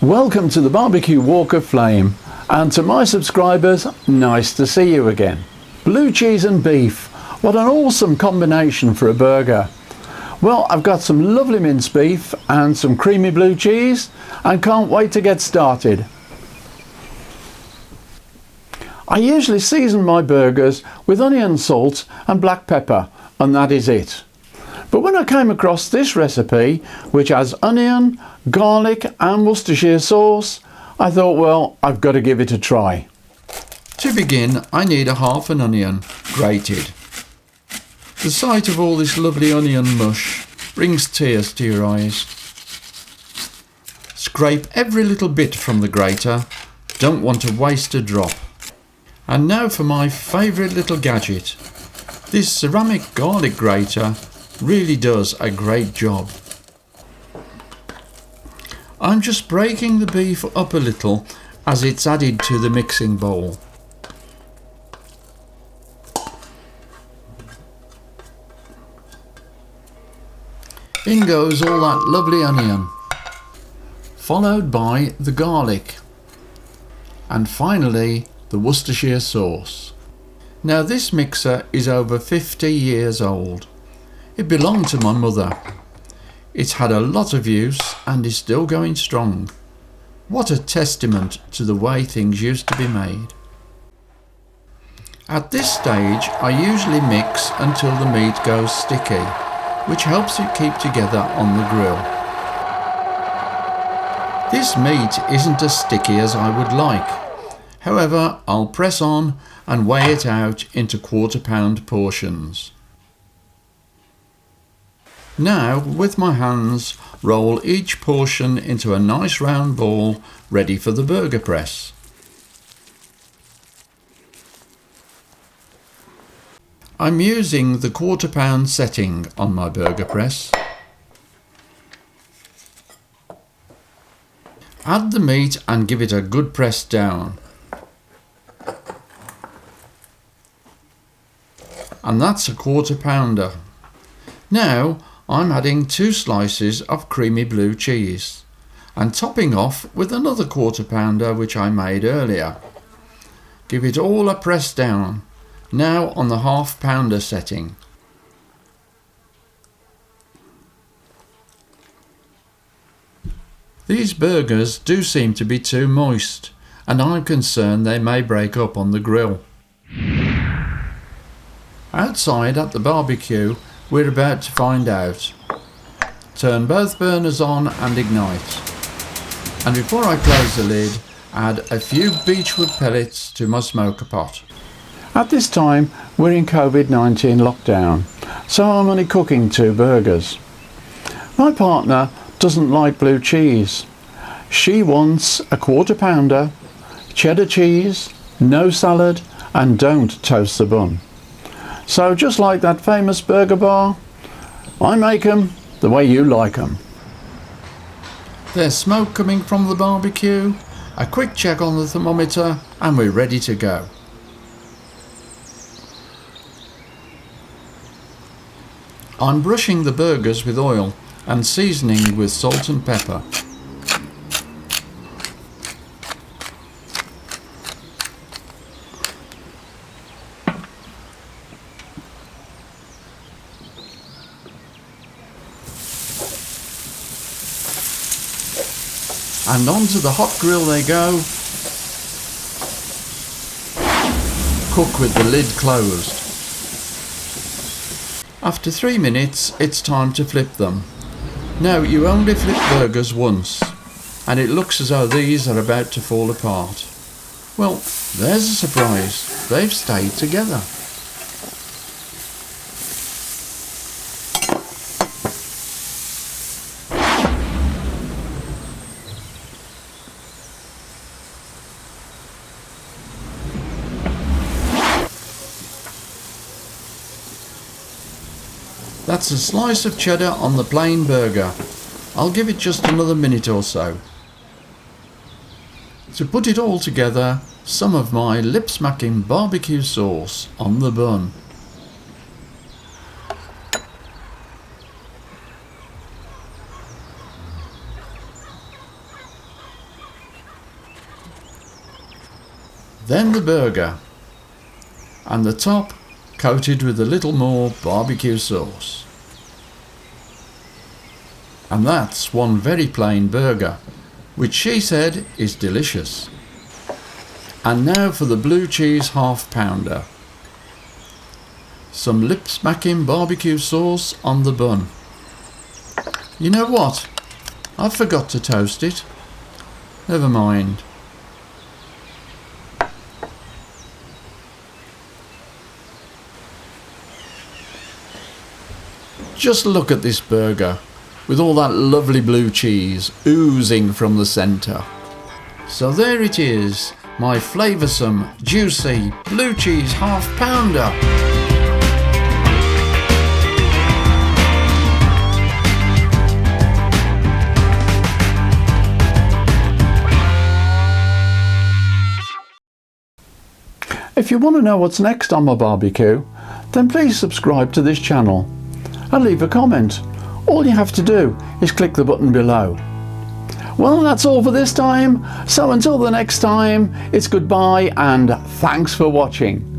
Welcome to the Barbecue Walk of Flame, and to my subscribers, nice to see you again. Blue cheese and beef, what an awesome combination for a burger. Well, I've got some lovely minced beef and some creamy blue cheese and can't wait to get started. I usually season my burgers with onion, salt and black pepper, and that is it. But when I came across this recipe, which has onion, garlic and Worcestershire sauce, I thought, well, I've got to give it a try. To begin, I need half an onion, grated. The sight of all this lovely onion mush brings tears to your eyes. Scrape every little bit from the grater, don't want to waste a drop. And now for my favourite little gadget. This ceramic garlic grater really does a great job. I'm just breaking the beef up a little as it's added to the mixing bowl. In goes all that lovely onion, followed by the garlic, and finally the Worcestershire sauce. Now this mixer is over 50 years old. It belonged to my mother. It's had a lot of use and is still going strong. What a testament to the way things used to be made. At this stage I usually mix until the meat goes sticky, which helps it keep together on the grill. This meat isn't as sticky as I would like. However, I'll press on and weigh it out into quarter-pound portions. Now, with my hands, roll each portion into a nice round ball ready for the burger press. I'm using the quarter-pound setting on my burger press. Add the meat and give it a good press down. And that's a quarter-pounder. Now I'm adding 2 slices of creamy blue cheese and topping off with another quarter-pounder which I made earlier. Give it all a press down, now on the half-pounder setting. These burgers do seem to be too moist, and I'm concerned they may break up on the grill. Outside at the barbecue, we're about to find out. Turn both burners on and ignite. And before I close the lid, add a few beechwood pellets to my smoker pot. At this time, we're in COVID-19 lockdown, so I'm only cooking 2 burgers. My partner doesn't like blue cheese. She wants a quarter-pounder, cheddar cheese, no salad, and don't toast the bun. So just like that famous burger bar, I make 'em the way you like 'em. There's smoke coming from the barbecue, a quick check on the thermometer, and we're ready to go. I'm brushing the burgers with oil and seasoning with salt and pepper. And onto the hot grill they go. Cook with the lid closed. After 3 minutes, it's time to flip them. Now you only flip burgers once, and it looks as though these are about to fall apart. Well, there's a surprise. They've stayed together. That's a slice of cheddar on the plain burger. I'll give it just another minute or so. To put it all together, some of my Lipsmakin Barbecue Sauce on the bun. then the burger, and the top coated with a little more barbecue sauce. And that's one very plain burger, which she said is delicious. And now for the blue cheese half pounder. Some Lipsmakin Barbecue Sauce on the bun. You know what? I forgot to toast it. Never mind. Just look at this burger, with all that lovely blue cheese oozing from the centre. So there it is, my flavoursome, juicy blue cheese half pounder. If you want to know what's next on my barbecue, then please subscribe to this channel and leave a comment. All you have to do is click the button below. Well, that's all for this time, so until the next time, it's goodbye and thanks for watching.